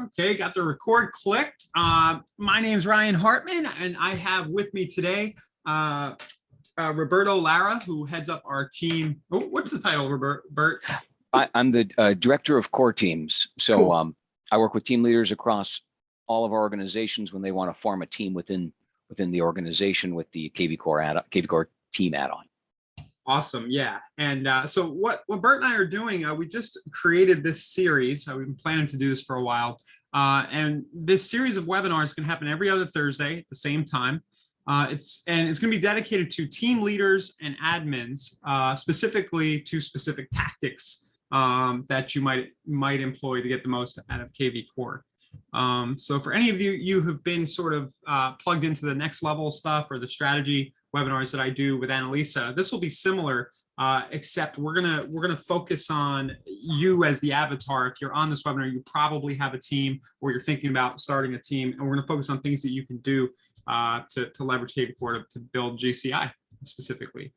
Okay, got the record clicked. My name's Ryan Hartman, and I have with me today Roberto Lara, who heads up our team. Oh, what's the title, Bert? I'm the director of core teams. So cool. I work with team leaders across all of our organizations when they want to form a team within the organization with the kvCORE team add-on. Awesome, yeah. And so what Bert and I are doing, we just created this series. We've been planning to do this for a while. And this series of webinars is going to happen every other Thursday at the same time. It's going to be dedicated to team leaders and admins, specifically to specific tactics that you might employ to get the most out of kvCORE. So for any of you who've been sort of plugged into the next level stuff or the strategy webinars that I do with Annalisa, this will be similar, except we're gonna focus on you as the avatar. If you're on this webinar, you probably have a team or you're thinking about starting a team, and we're gonna focus on things that you can do to leverage kvCORE to build GCI specifically.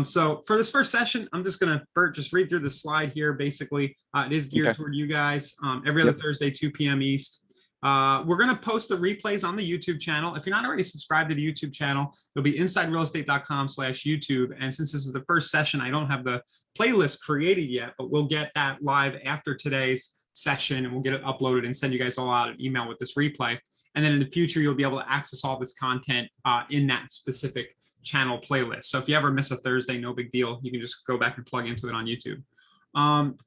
So for this first session, I'm just gonna, Bert, just read through the slide here. Basically, it is geared toward you guys. Every other Thursday, 2 p.m. East. We're going to post the replays on the YouTube channel. If you're not already subscribed to the YouTube channel, it'll be insiderealestate.com/YouTube. And since this is the first session, I don't have the playlist created yet, but we'll get that live after today's session, and we'll get it uploaded and send you guys all out an email with this replay. And then in the future, you'll be able to access all this content in that specific channel playlist. So if you ever miss a Thursday, no big deal. You can just go back and plug into it on YouTube.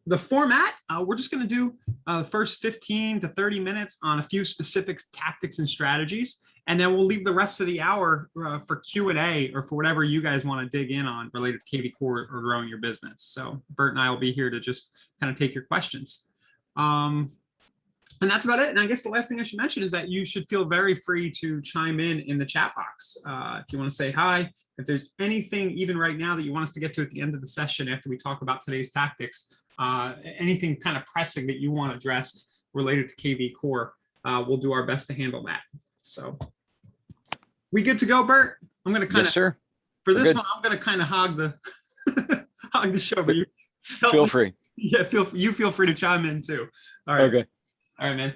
The format, we're just going to do the first 15 to 30 minutes on a few specific tactics and strategies, and then we'll leave the rest of the hour for Q&A or for whatever you guys want to dig in on related to kvCORE or growing your business. So Bert and I will be here to just kind of take your questions. And that's about it. And I guess the last thing I should mention is that you should feel very free to chime in the chat box. If you want to say hi, if there's anything even right now that you want us to get to at the end of the session after we talk about today's tactics, anything kind of pressing that you want addressed related to kvCORE, we'll do our best to handle that. So we good to go, Bert? I'm going to kind of, sir. For this one, I'm going to kind of hog the hog the show, but you feel free. Yeah, you feel free to chime in too. All right. Okay. All right, man.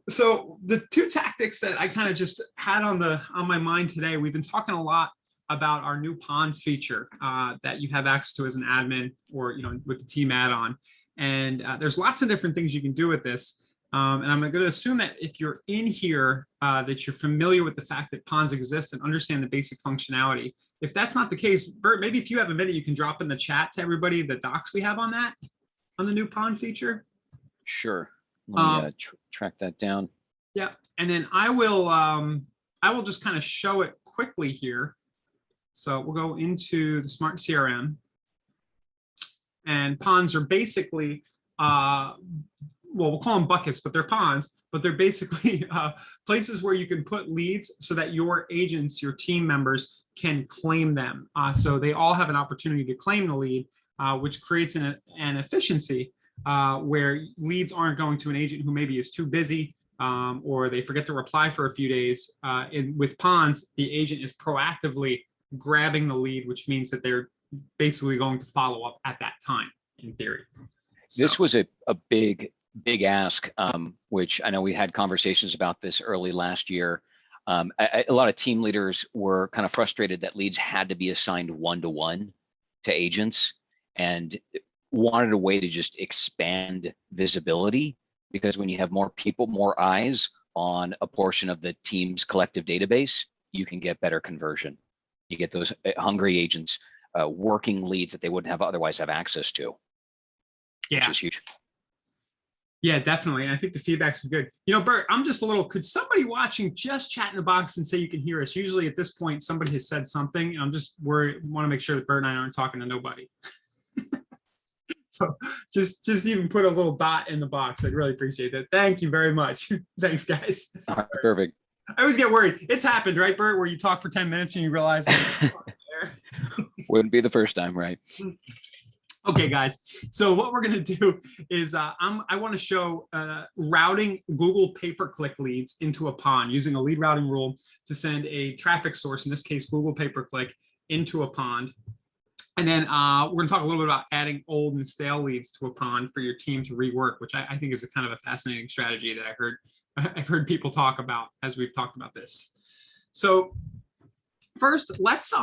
So the two tactics that I kind of just had on my mind today, we've been talking a lot about our new ponds feature that you have access to as an admin or, with the team add-on. And there's lots of different things you can do with this. And I'm going to assume that if you're in here, that you're familiar with the fact that ponds exist and understand the basic functionality. If that's not the case, Bert, maybe if you have a minute, you can drop in the chat to everybody the docs we have on that, on the new pond feature. Sure. Let me track that down. Yeah, and then I will just kind of show it quickly here. So we'll go into the Smart CRM, and ponds are basically, well, we'll call them buckets, but they're ponds, but they're basically places where you can put leads so that your agents, your team members can claim them. So they all have an opportunity to claim the lead, which creates an efficiency where leads aren't going to an agent who maybe is too busy or they forget to reply for a few days. With ponds, the agent is proactively grabbing the lead, which means that they're basically going to follow up at that time, in theory. So. This was a big ask, which I know we had conversations about this early last year. A lot of team leaders were kind of frustrated that leads had to be assigned one-to-one to agents, and wanted a way to just expand visibility, because when you have more people, more eyes on a portion of the team's collective database, you can get better conversion. You get those hungry agents working leads that they wouldn't have otherwise have access to, which is huge. Yeah, definitely. And I think the feedback's been good. Bert, I'm just a little, could somebody watching just chat in the box and say you can hear us? Usually at this point, somebody has said something. And I'm just worried, want to make sure that Bert and I aren't talking to nobody. So just even put a little dot in the box. I'd really appreciate that. Thank you very much. Thanks, guys. All right, perfect. I always get worried. It's happened, right, Bert, where you talk for 10 minutes and you realize wouldn't be the first time, right? Okay, guys. So what we're going to do is I want to show routing Google pay-per-click leads into a pond using a lead routing rule to send a traffic source, in this case, Google pay-per-click, into a pond. And then we're going to talk a little bit about adding old and stale leads to a pond for your team to rework, which I think is a kind of a fascinating strategy that I've heard people talk about as we've talked about this. So first, let's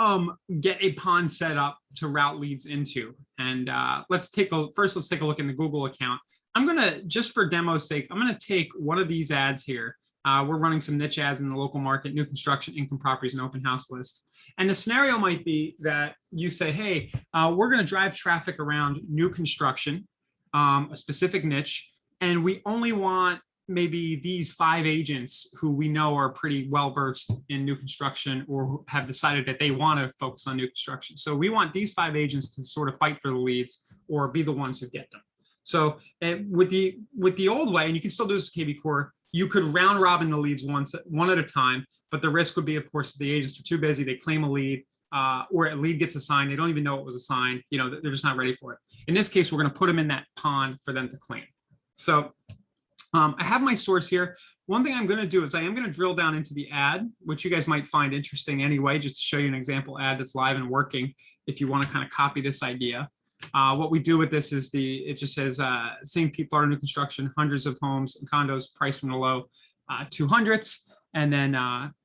get a pond set up to route leads into. And let's take a look in the Google account. I'm going to, just for demo's sake, I'm going to take one of these ads here. We're running some niche ads in the local market, new construction, income properties, and open house list. And the scenario might be that you say, hey, we're going to drive traffic around new construction, a specific niche, and we only want maybe these 5 agents who we know are pretty well versed in new construction or have decided that they want to focus on new construction. So we want these 5 agents to sort of fight for the leads or be the ones who get them. So with the old way, and you can still do this with kvCORE, you could round robin the leads one at a time, but the risk would be, of course, the agents are too busy, they claim a lead, or a lead gets assigned, they don't even know it was assigned, you know, they're just not ready for it. In this case, we're going to put them in that pond for them to claim. So I have my source here. One thing I'm going to do is I am going to drill down into the ad, which you guys might find interesting anyway, just to show you an example ad that's live and working if you want to kind of copy this idea. What we do with this is it just says St. Pete, Florida, new construction, hundreds of homes and condos priced from the low 200s. And then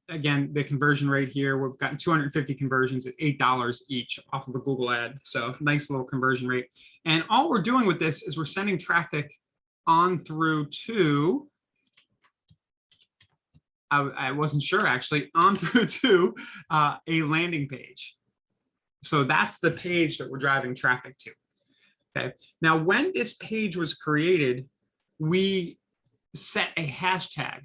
again, the conversion rate here, we've gotten 250 conversions at $8 each off of a Google ad. So nice little conversion rate. And all we're doing with this is we're sending traffic on through to, I wasn't sure actually, on through to a landing page. So that's the page that we're driving traffic to. Okay. Now, when this page was created, we set a hashtag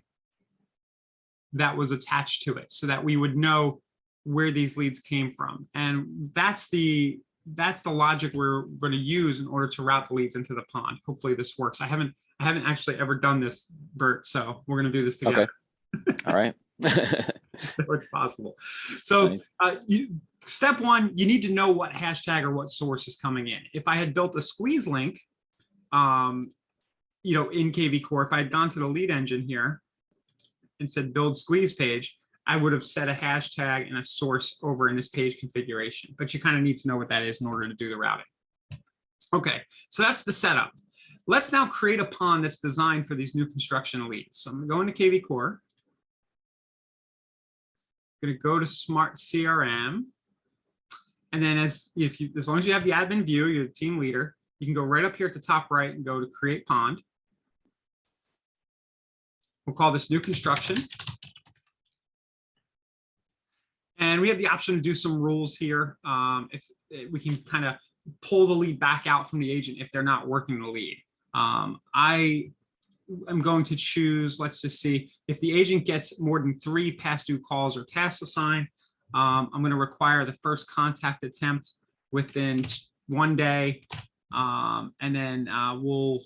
that was attached to it so that we would know where these leads came from. And that's the logic we're going to use in order to route the leads into the pond. Hopefully this works. I haven't actually ever done this, Bert, so we're going to do this together. Okay. All right. So it's possible. So nice. Step one, you need to know what hashtag or what source is coming in. If I had built a squeeze link, you know, in kvCORE, if I had gone to the lead engine here and said build squeeze page, I would have set a hashtag and a source over in this page configuration. But you kind of need to know what that is in order to do the routing. Okay, so that's the setup. Let's now create a pond that's designed for these new construction leads. So I'm going to kvCORE. I'm going to go to Smart CRM. And then as long as you have the admin view, you're the team leader, you can go right up here at the top right and go to create pond. We'll call this new construction. And we have the option to do some rules here. If we can kind of pull the lead back out from the agent if they're not working the lead. I am going to choose, let's just see, if the agent gets more than 3 past due calls or tasks assigned, I'm going to require the first contact attempt within 1 day. And then we'll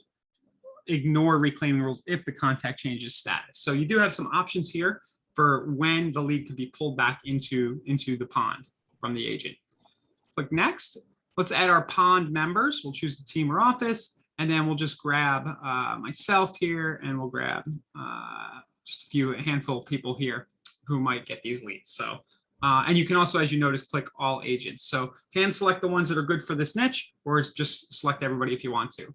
ignore reclaiming rules if the contact changes status. So you do have some options here for when the lead could be pulled back into the pond from the agent. Click next. Let's add our pond members. We'll choose the team or office, and then we'll just grab myself here, and we'll grab just a handful of people here who might get these leads. So, and you can also, as you notice, click all agents. So hand select the ones that are good for this niche, or just select everybody if you want to.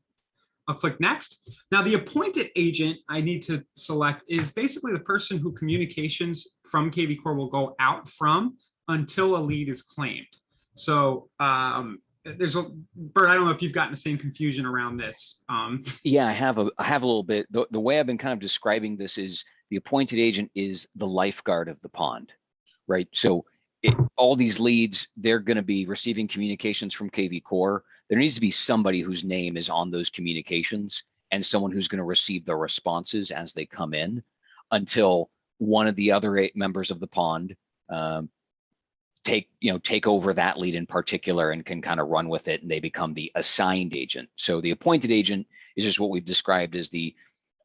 I'll click next. Now the appointed agent I need to select is basically the person who communications from kvCORE will go out from until a lead is claimed. So Bert, I don't know if you've gotten the same confusion around this. Yeah, I have a little bit. The way I've been kind of describing this is the appointed agent is the lifeguard of the pond, right? So all these leads, they're going to be receiving communications from kvCORE. There needs to be somebody whose name is on those communications and someone who's going to receive the responses as they come in until one of the other 8 members of the pond take over that lead in particular and can kind of run with it, and they become the assigned agent. So the appointed agent is just what we've described as the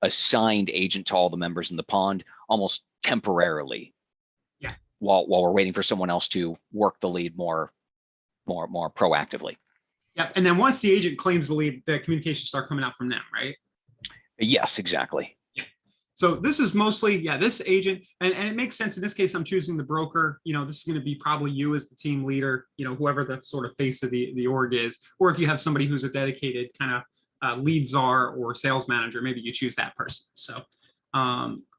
assigned agent to all the members in the pond, almost temporarily. Yeah. While we're waiting for someone else to work the lead more proactively. Yeah, and then once the agent claims the lead, the communications start coming out from them, right? Yes, exactly. Yeah. So this is mostly, yeah, this agent, and it makes sense. In this case, I'm choosing the broker. This is going to be probably you as the team leader, whoever the sort of face of the org is, or if you have somebody who's a dedicated kind of lead czar or sales manager, maybe you choose that person. So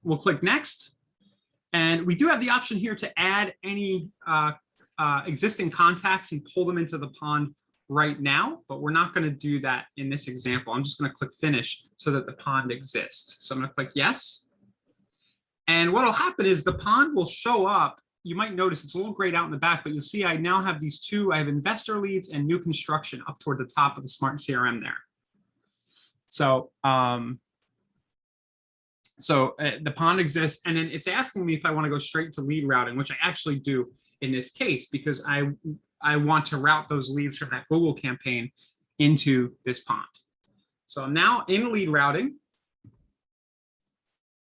we'll click next. And we do have the option here to add any existing contacts and pull them into the pond right now, but we're not going to do that in this example. I'm just going to click finish so that the pond exists. So I'm going to click yes. And what will happen is the pond will show up. You might notice it's a little grayed out in the back, but you'll see I now have these two. I have investor leads and new construction up toward the top of the Smart CRM there. So the pond exists, and then it's asking me if I want to go straight to lead routing, which I actually do in this case, because I want to route those leads from that Google campaign into this pond. So I'm now in lead routing.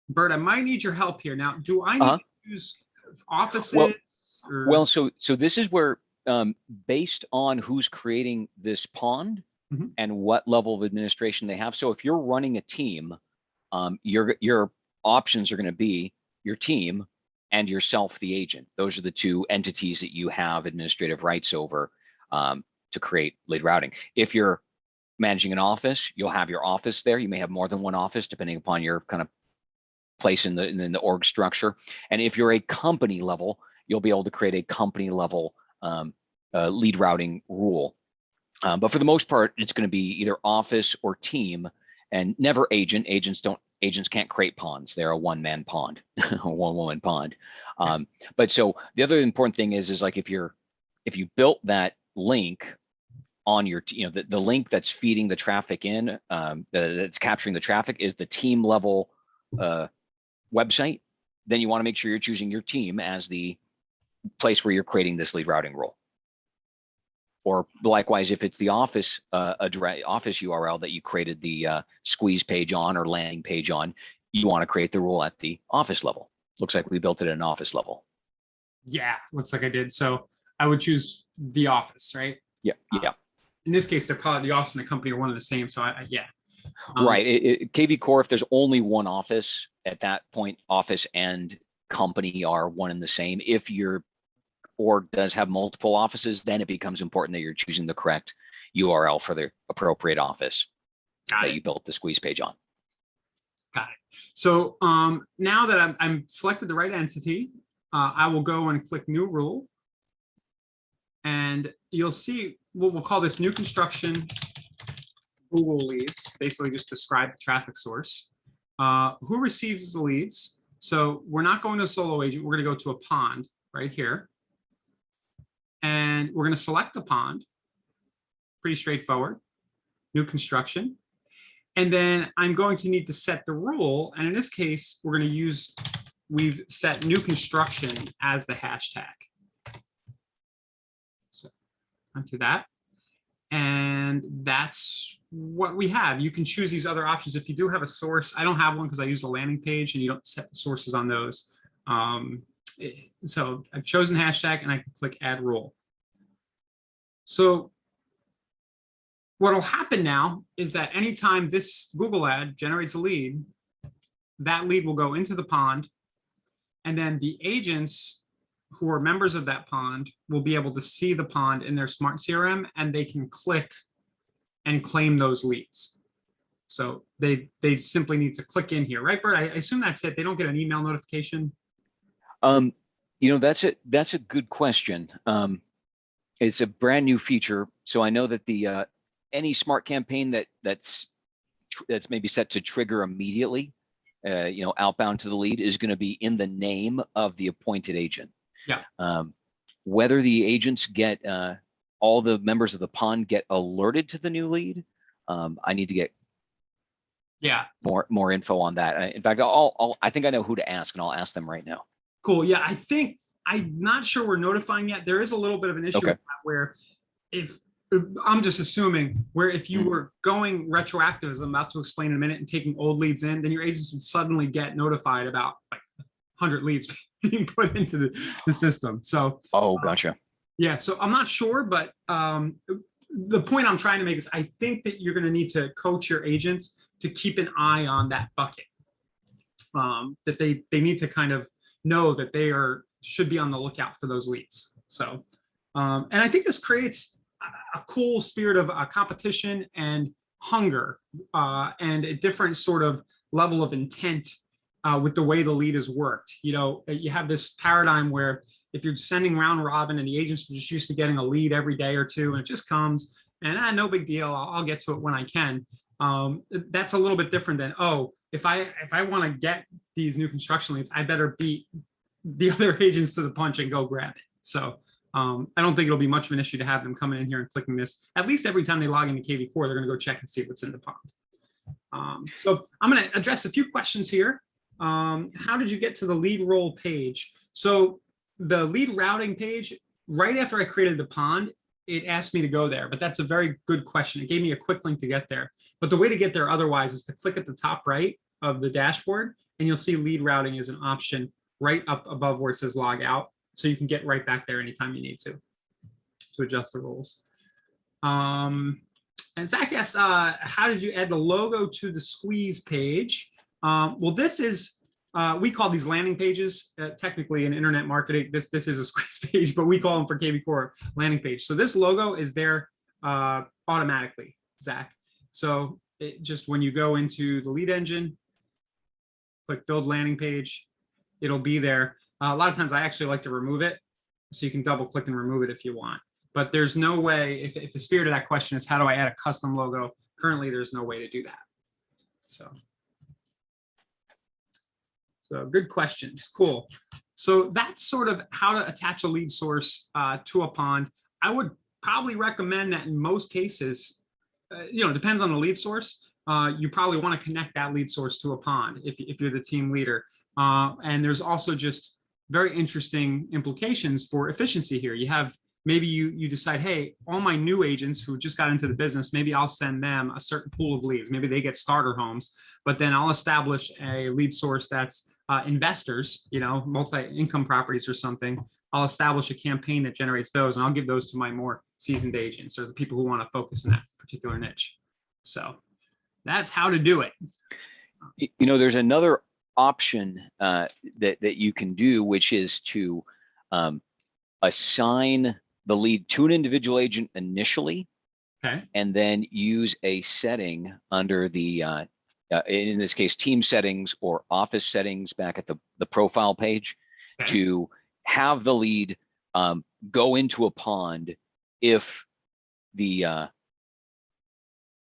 Bert, I might need your help here. Now, do I need to use offices? Well, so this is where, based on who's creating this pond and what level of administration they have. So if you're running a team, your options are going to be your team and yourself, the agent. Those are the two entities that you have administrative rights over to create lead routing. If you're managing an office, you'll have your office there. You may have more than one office depending upon your kind of place in the org structure. And if you're a company level, you'll be able to create a company level lead routing rule. But for the most part, it's going to be either office or team, and never agent. Agents can't create ponds. They're a one-man pond, a one-woman pond. But so the other important thing is like if you built that link on your, the link that's feeding the traffic in, that's capturing the traffic is the team level website, then you want to make sure you're choosing your team as the place where you're creating this lead routing rule. Or likewise, if it's the office office URL that you created the squeeze page on or landing page on, you want to create the rule at the office level. Looks like we built it at an office level. Yeah, looks like I did. So I would choose the office, right? Yeah, yeah. In this case, they're probably the office and the company are one and the same. So yeah. Right. kvCORE, if there's only one office at that point, office and company are one and the same. If your org does have multiple offices, then it becomes important that you're choosing the correct URL for the appropriate office that you built the squeeze page on. Got it. So now that I'm selected the right entity, I will go and click new rule. And you'll see what we'll call this new construction Google leads, basically just describe the traffic source. Who receives the leads? So we're not going to a solo agent. We're going to go to a pond right here. And we're going to select the pond. Pretty straightforward. New construction. And then I'm going to need to set the rule. And in this case, we're going to use, we've set new construction as the hashtag. So onto that. And that's what we have. You can choose these other options. If you do have a source, I don't have one because I used a landing page and you don't set the sources on those. So I've chosen hashtag and I can click add rule. So what will happen now is that anytime this Google ad generates a lead, that lead will go into the pond, and then the agents who are members of that pond will be able to see the pond in their Smart CRM, and they can click and claim those leads. So they simply need to click in here, right, Bert? I assume that's it. They don't get an email notification. That's a good question. It's a brand new feature, so I know that the any smart campaign that's maybe set to trigger immediately, outbound to the lead, is going to be in the name of the appointed agent. Yeah. Whether the agents get all the members of the pond get alerted to the new lead, I need to get more info on that. In fact, I think I know who to ask, and I'll ask them right now. Cool. Yeah, I think I'm not sure we're notifying yet. There is a little bit of an issue with that where if I'm just assuming where if you were going retroactive, as I'm about to explain in a minute, and taking old leads in, then your agents would suddenly get notified about like 100 leads being put into the system. So gotcha. Yeah, so I'm not sure, but the point I'm trying to make is I think that you're going to need to coach your agents to keep an eye on that bucket. that they need to kind of know that they should be on the lookout for those leads. So, and I think this creates a cool spirit of competition and hunger, and a different sort of level of intent with the way the lead is worked. You know, you have this paradigm where if you're sending round robin and the agents are just used to getting a lead every day or two and it just comes and no big deal, I'll get to it when I can. That's a little bit different than, oh, if I want to get these new construction leads, I better beat the other agents to the punch and go grab it. So I don't think it'll be much of an issue to have them coming in here and clicking this. At least every time they log into kvCORE, they're going to go check and see what's in the pond. So I'm going to address a few questions here. How did you get to the lead roll page? So the lead routing page, right after I created the pond, it asked me to go there, but that's a very good question. It gave me a quick link to get there. But the way to get there otherwise is to click at the top right of the dashboard, and you'll see lead routing is an option right up above where it says log out. So you can get right back there anytime you need to adjust the roles. And Zach asked, how did you add the logo to the squeeze page? Well, this is, we call these landing pages, technically in internet marketing, this is a squeeze page, but we call them for kvCORE landing page. So this logo is there automatically, Zach. So just when you go into the lead engine, click build landing page, it'll be there. A lot of times I actually like to remove it, so you can double click and remove it if you want. But there's no way, if the spirit of that question is how do I add a custom logo, currently there's no way to do that. So good questions, cool. So that's sort of how to attach a lead source to a pond. I would probably recommend that in most cases, depends on the lead source. You probably want to connect that lead source to a pond if you're the team leader. And there's also just very interesting implications for efficiency here. You have, maybe you decide, hey, all my new agents who just got into the business, maybe I'll send them a certain pool of leads. Maybe they get starter homes, but then I'll establish a lead source that's investors, multi-income properties or something. I'll establish a campaign that generates those, and I'll give those to my more seasoned agents or the people who want to focus in that particular niche. So that's how to do it. There's another option that you can do, which is to assign the lead to an individual agent initially, okay, and then use a setting under the in this case team settings or office settings back at the profile page, okay, to have the lead go into a pond if the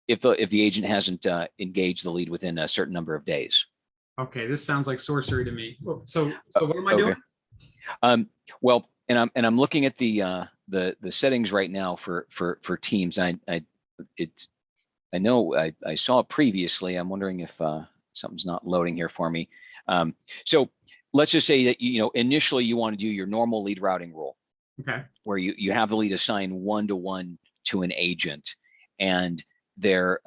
agent hasn't engaged the lead within a certain number of days. Okay, this sounds like sorcery to me. So what am I doing? Well, and I'm looking at the settings right now for teams. I know I saw it previously. I'm wondering if something's not loading here for me. So let's just say that initially you want to do your normal lead routing rule, okay, where you have the lead assigned 1-to-1 to an agent, and there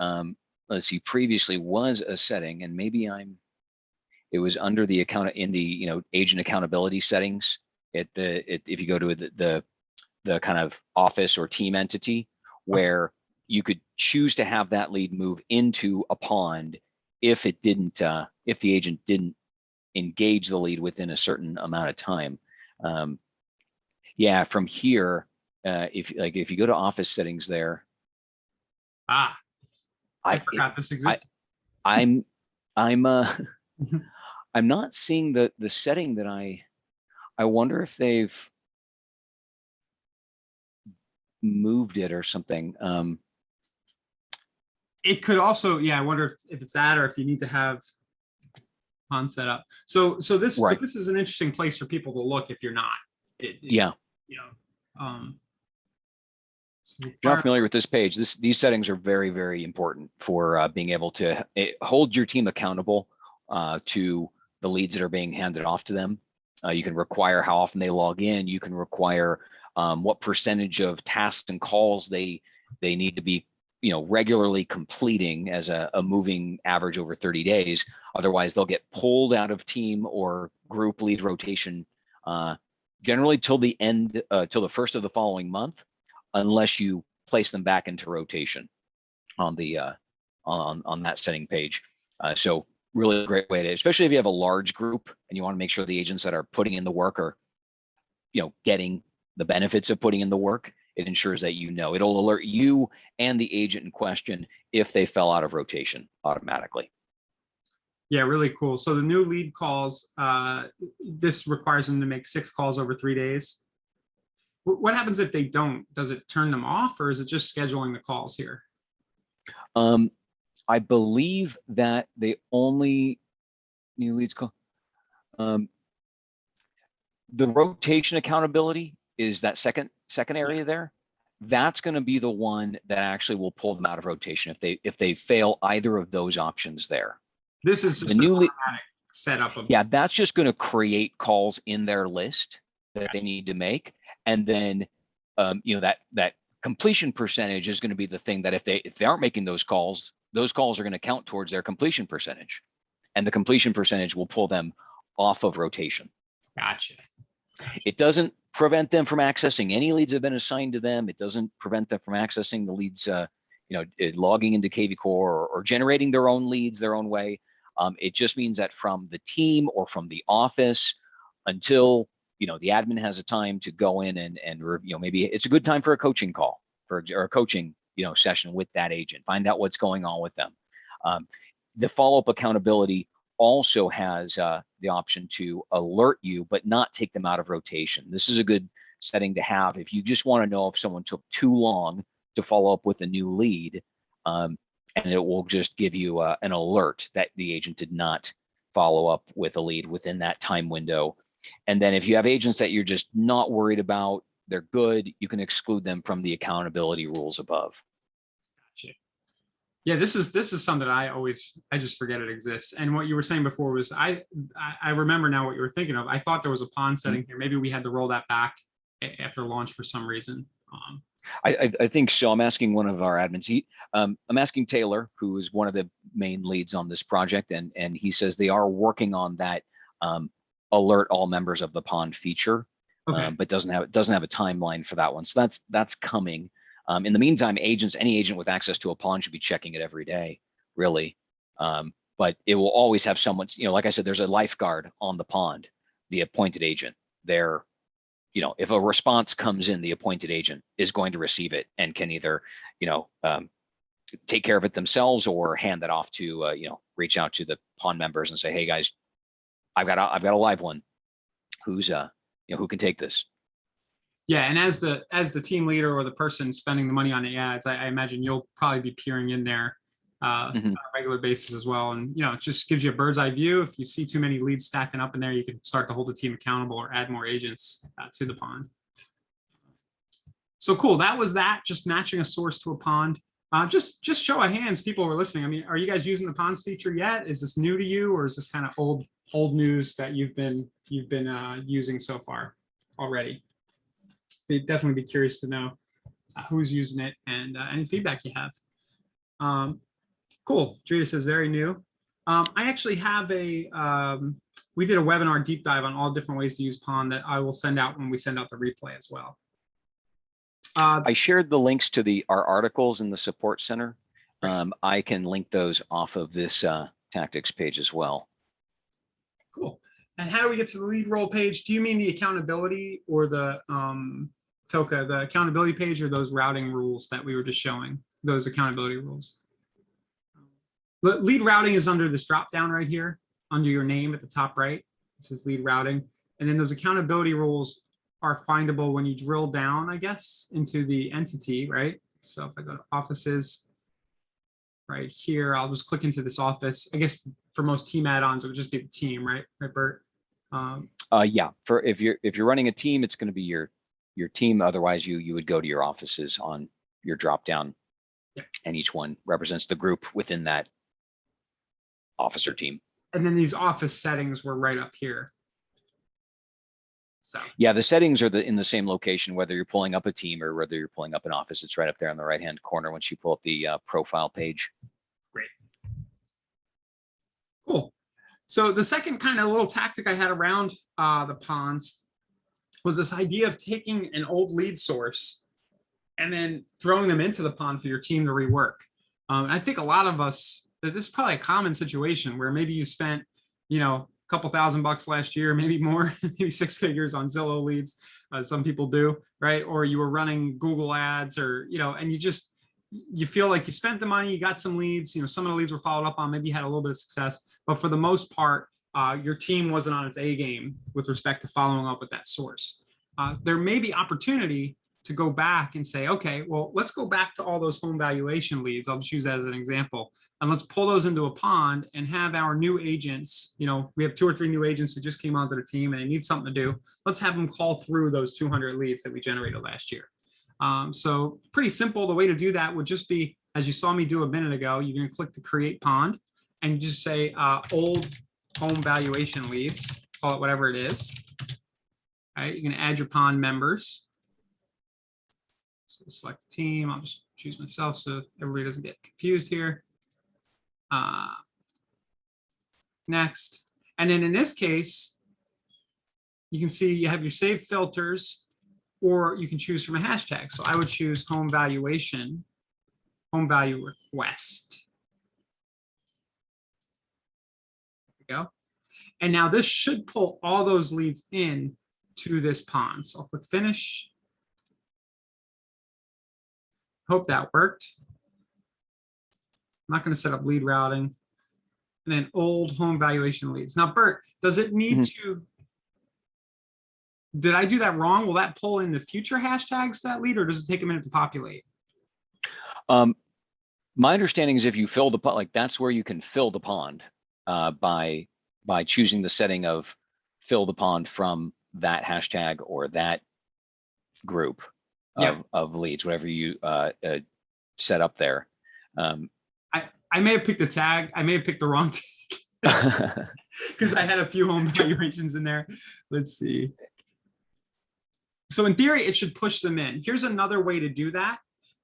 let's see, previously was a setting, and maybe it was under the account in the agent accountability settings. If you go to the kind of office or team entity, where you could choose to have that lead move into a pond if the agent didn't engage the lead within a certain amount of time. Yeah, from here, if you go to office settings there. I forgot this existed. I'm not seeing the setting that I wonder if they've moved it or something. It could also, I wonder if it's that, or if you need to have pond set up. So this, right, but this is an interesting place for people to look if you're not. Yeah. So if you're not familiar with this page, these settings are very, very important for being able to hold your team accountable to the leads that are being handed off to them. You can require how often they log in. You can require what percentage of tasks and calls they need to be regularly completing as a moving average over 30 days. Otherwise, they'll get pulled out of team or group lead rotation generally till the end, till the first of the following month, unless you place them back into rotation on the on that setting page. So really great way to, especially if you have a large group and you want to make sure the agents that are putting in the work are, getting the benefits of putting in the work. It ensures that it'll alert you and the agent in question if they fell out of rotation automatically. Yeah, really cool. So the new lead calls, this requires them to make 6 calls over 3 days. What happens if they don't? Does it turn them off, or is it just scheduling the calls here? I believe that they only new leads call. The rotation accountability is that second area there. That's going to be the one that actually will pull them out of rotation if they fail either of those options there. This is just the new automatic setup of. Yeah, that's just going to create calls in their list that they need to make, and then that completion percentage is going to be the thing that if they aren't making those calls are going to count towards their completion percentage, and the completion percentage will pull them off of rotation. Gotcha. It doesn't prevent them from accessing any leads that have been assigned to them. It doesn't prevent them from accessing the leads, logging into kvCORE or generating their own leads their own way. It just means that from the team or from the office, until the admin has a time to go in and maybe it's a good time for a coaching call or a coaching session with that agent, find out what's going on with them. The follow-up accountability also has the option to alert you, but not take them out of rotation. This is a good setting to have if you just want to know if someone took too long to follow up with a new lead, and it will just give you an alert that the agent did not follow up with a lead within that time window. And then if you have agents that you're just not worried about, they're good, you can exclude them from the accountability rules above. Gotcha. Yeah, this is something I just forget it exists. And what you were saying before was I remember now what you were thinking of. I thought there was a pond setting here. Maybe we had to roll that back after launch for some reason. I think so. I'm asking one of our admins. I'm asking Taylor, who is one of the main leads on this project, and he says they are working on that alert all members of the pond feature, okay. But doesn't have a timeline for that one. So that's coming. In the meantime, any agent with access to a pond should be checking it every day, really. But it will always have someone, like I said, there's a lifeguard on the pond, the appointed agent. They're, if a response comes in, the appointed agent is going to receive it and can either, take care of it themselves or hand that off to, reach out to the pond members and say, hey guys, I've got a live one. Who's, who can take this? Yeah, and as the team leader or the person spending the money on the ads, I imagine you'll probably be peering in there on a regular basis as well. And it just gives you a bird's eye view. If you see too many leads stacking up in there, you can start to hold the team accountable or add more agents to the pond. So cool. That was that. Just matching a source to a pond. Just show of hands, people who are listening. I mean, are you guys using the ponds feature yet? Is this new to you, or is this kind of old news that you've been using so far already? I'd definitely be curious to know who's using it and any feedback you have. Cool. Drita says very new. I actually have we did a webinar deep dive on all different ways to use Pond that I will send out when we send out the replay as well. I shared the links to our articles in the support center. I can link those off of this tactics page as well. Cool. And how do we get to the lead role page? Do you mean the accountability or the Toka, the accountability page, or those routing rules that we were just showing, those accountability rules? Lead routing is under this drop down right here, under your name at the top right. It says lead routing. And then those accountability rules are findable when you drill down, I guess, into the entity, right? So if I go to offices right here, I'll just click into this office. I guess for most team add-ons, it would just be the team, right? Right, Bert? Yeah, for if you're running a team, it's going to be your team. Otherwise, you would go to your offices on your drop down, and each one represents the group within that officer team. And then these office settings were right up here. So yeah, the settings are in the same location, whether you're pulling up a team or whether you're pulling up an office. It's right up there on the right-hand corner once you pull up the profile page. Great. Cool. So the second kind of little tactic I had around the ponds was this idea of taking an old lead source and then throwing them into the pond for your team to rework. I think a lot of us, that this is probably a common situation where maybe you spent, you know, a couple $1,000 last year, maybe more, maybe 6 figures on Zillow leads. Some people do, right? Or you were running Google ads, or, you know, and you feel like you spent the money, you got some leads, you know, some of the leads were followed up on, maybe you had a little bit of success, but for the most part, your team wasn't on its A game with respect to following up with that source. There may be opportunity to go back and say, okay, well, let's go back to all those home valuation leads. I'll just use that as an example. And let's pull those into a pond and have our new agents, you know, we have 2 or 3 new agents who just came onto the team and they need something to do. Let's have them call through those 200 leads that we generated last year. So pretty simple. The way to do that would just be, as you saw me do a minute ago, you're going to click the create pond and you just say old home valuation leads, call it whatever it is. All right, you're going to add your pond members. So select the team. I'll just choose myself so everybody doesn't get confused here. Next. And then in this case, you can see you have your save filters, or you can choose from a hashtag. So I would choose home valuation, home value request. There we go. And now this should pull all those leads in to this pond. So I'll click finish. Hope that worked. I'm not going to set up lead routing. And then old home valuation leads. Now, Bert, does it need to, did I do that wrong? Will that pull in the future hashtags to that lead, or does it take a minute to populate? My understanding is if you fill the pond, like that's where you can fill the pond by choosing the setting of fill the pond from that hashtag or that group of leads, whatever you set up there. I may have picked the tag. I may have picked the wrong tag because I had a few home valuations in there. Let's see. So in theory, it should push them in. Here's another way to do that.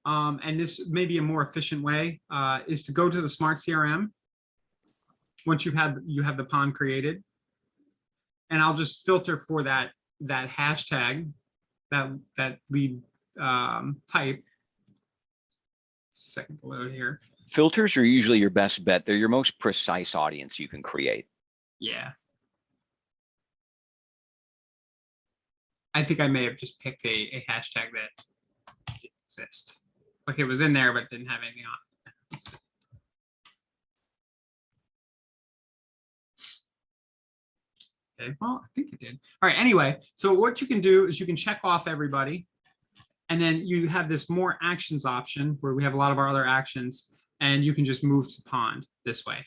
And this may be a more efficient way, is to go to the Smart CRM. Once you have the pond created, and I'll just filter for that hashtag, that lead type. Second to load here. Filters are usually your best bet. They're your most precise audience you can create. Yeah. I think I may have just picked a hashtag that didn't exist. Like it was in there, but didn't have anything on it. Okay, well, I think it did. All right, anyway, so what you can do is you can check off everybody, and then you have this more actions option where we have a lot of our other actions, and you can just move to pond this way.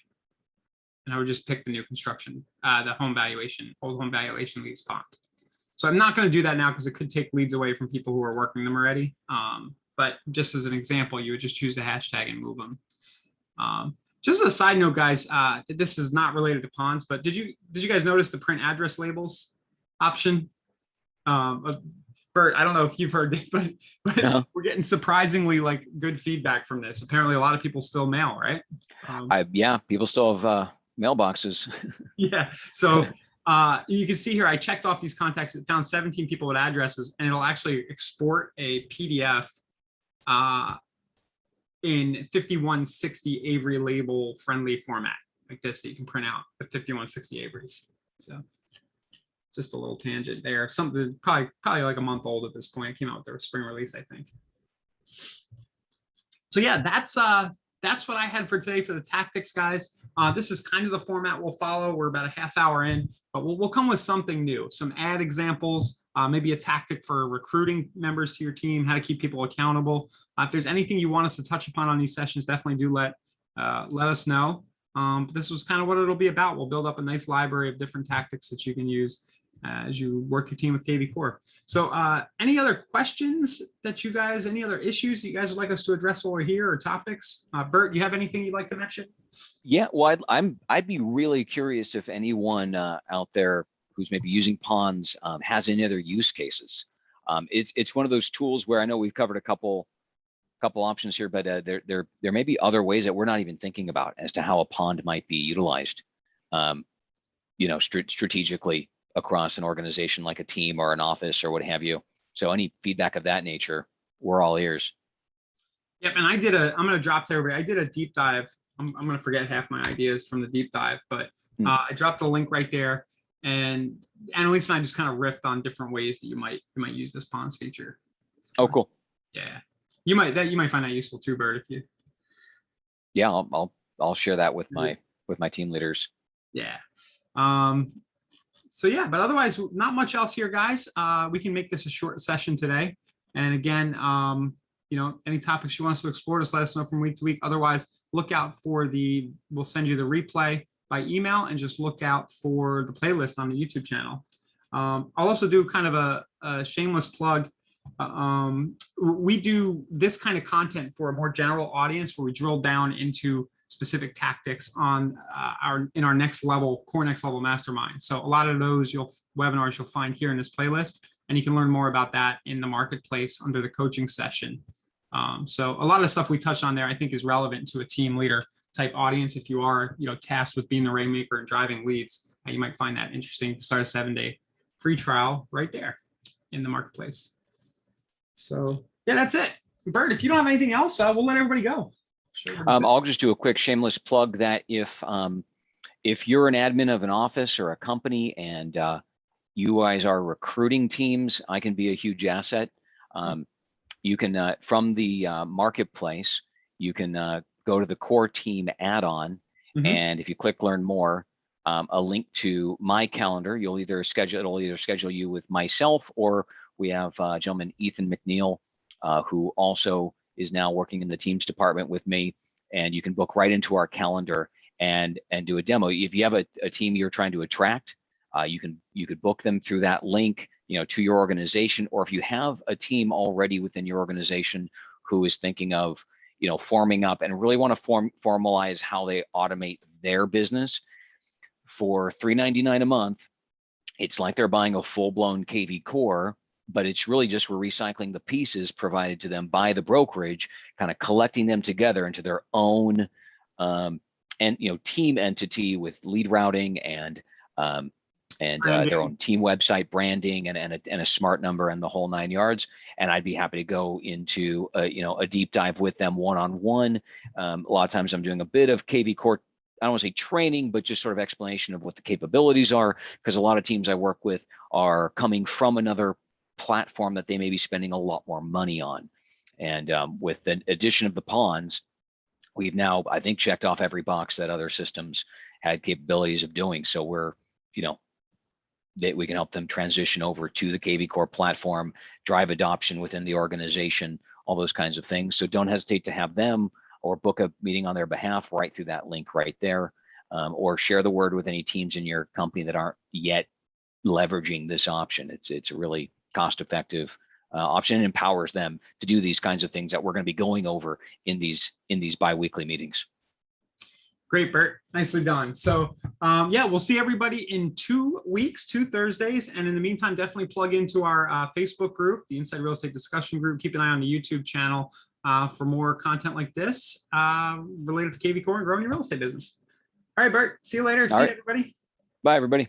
And I would just pick the new construction, the home valuation, old home valuation leads pond. So I'm not going to do that now because it could take leads away from people who are working them already. But just as an example, you would just choose the hashtag and move them. Just as a side note, guys, this is not related to ponds, but did you guys notice the print address labels option? Bert, I don't know if you've heard this, but no. We're getting surprisingly like good feedback from this. Apparently, a lot of people still mail, right? Yeah, people still have mailboxes. Yeah, so you can see here, I checked off these contacts. It found 17 people with addresses, and it'll actually export a PDF in 5160 Avery label friendly format like this that you can print out with 5160 Averys. So just a little tangent there. Something probably like a month old at this point. It came out with their spring release, I think. So yeah, that's what I had for today for the tactics, guys. This is kind of the format we'll follow. We're about a half hour in, but we'll come with something new, some ad examples, maybe a tactic for recruiting members to your team, how to keep people accountable. If there's anything you want us to touch upon on these sessions, definitely do let us know. But this was kind of what it'll be about. We'll build up a nice library of different tactics that you can use as you work your team with kvCORE. So any other questions that you guys, any other issues you guys would like us to address while we're here, or topics? Bert, you have anything you'd like to mention? Yeah, well, I'd be really curious if anyone out there who's maybe using ponds has any other use cases. It's one of those tools where I know we've covered a couple options here, but there may be other ways that we're not even thinking about as to how a pond might be utilized, strategically across an organization like a team or an office or what have you. So any feedback of that nature, we're all ears. Yep, and I'm going to drop to everybody. I did a deep dive I'm going to forget half my ideas from the deep dive, but Hmm. I dropped a link right there, and Annalise and I just kind of riffed on different ways that you might use this ponds feature. Oh, cool. Yeah, you might find that useful too, Bert. If you Yeah, I'll share that with my team leaders. yeah. So yeah, but otherwise, not much else here, guys. We can make this a short session today. And again, any topics you want us to explore, just let us know from week to week. Otherwise, look out for we'll send you the replay by email, and just look out for the playlist on the YouTube channel. I'll also do kind of a shameless plug. We do this kind of content for a more general audience, where we drill down into specific tactics on our next level, core next level mastermind. So a lot of those webinars you'll find here in this playlist, and you can learn more about that in the marketplace under the coaching session. So a lot of stuff we touch on there, I think, is relevant to a team leader type audience. If you are, tasked with being the rainmaker and driving leads, you might find that interesting. Start a 7-day free trial right there in the marketplace. So yeah, that's it. Bert, if you don't have anything else, we'll let everybody go. Sure. I'll just do a quick shameless plug that if you're an admin of an office or a company, and you guys are recruiting teams, I can be a huge asset. You can from the marketplace, you can go to the core team add-on, and if you click learn more, a link to my calendar, it'll either schedule you with myself, or we have gentleman Ethan McNeil, who also is now working in the teams department with me, and you can book right into our calendar and do a demo. If you have a team you're trying to attract, you could book them through that link, to your organization. Or if you have a team already within your organization who is thinking of, forming up and really want to formalize how they automate their business, for $3.99 a month, it's like they're buying a full-blown kvCORE, but it's really just we're recycling the pieces provided to them by the brokerage, kind of collecting them together into their own team entity with lead routing and their own team website branding and a smart number and the whole 9 yards. And I'd be happy to go into a deep dive with them one-on-one. A lot of times I'm doing a bit of kvCORE, I don't want to say training, but just sort of explanation of what the capabilities are, because a lot of teams I work with are coming from another platform that they may be spending a lot more money on. And with the addition of the ponds, we've now, I think, checked off every box that other systems had capabilities of doing. So we're, that we can help them transition over to the kvCORE platform, drive adoption within the organization, all those kinds of things. So don't hesitate to have them or book a meeting on their behalf right through that link right there, or share the word with any teams in your company that aren't yet leveraging this option. It's a really cost-effective option, and empowers them to do these kinds of things that we're going to be going over in these bi-weekly meetings. Great, Bert. Nicely done. So yeah, we'll see everybody in 2 weeks, 2 Thursdays. And in the meantime, definitely plug into our Facebook group, the Inside Real Estate Discussion Group. Keep an eye on the YouTube channel for more content like this related to kvCORE and growing your real estate business. All right, Bert. See you later. See you, everybody. Bye, everybody.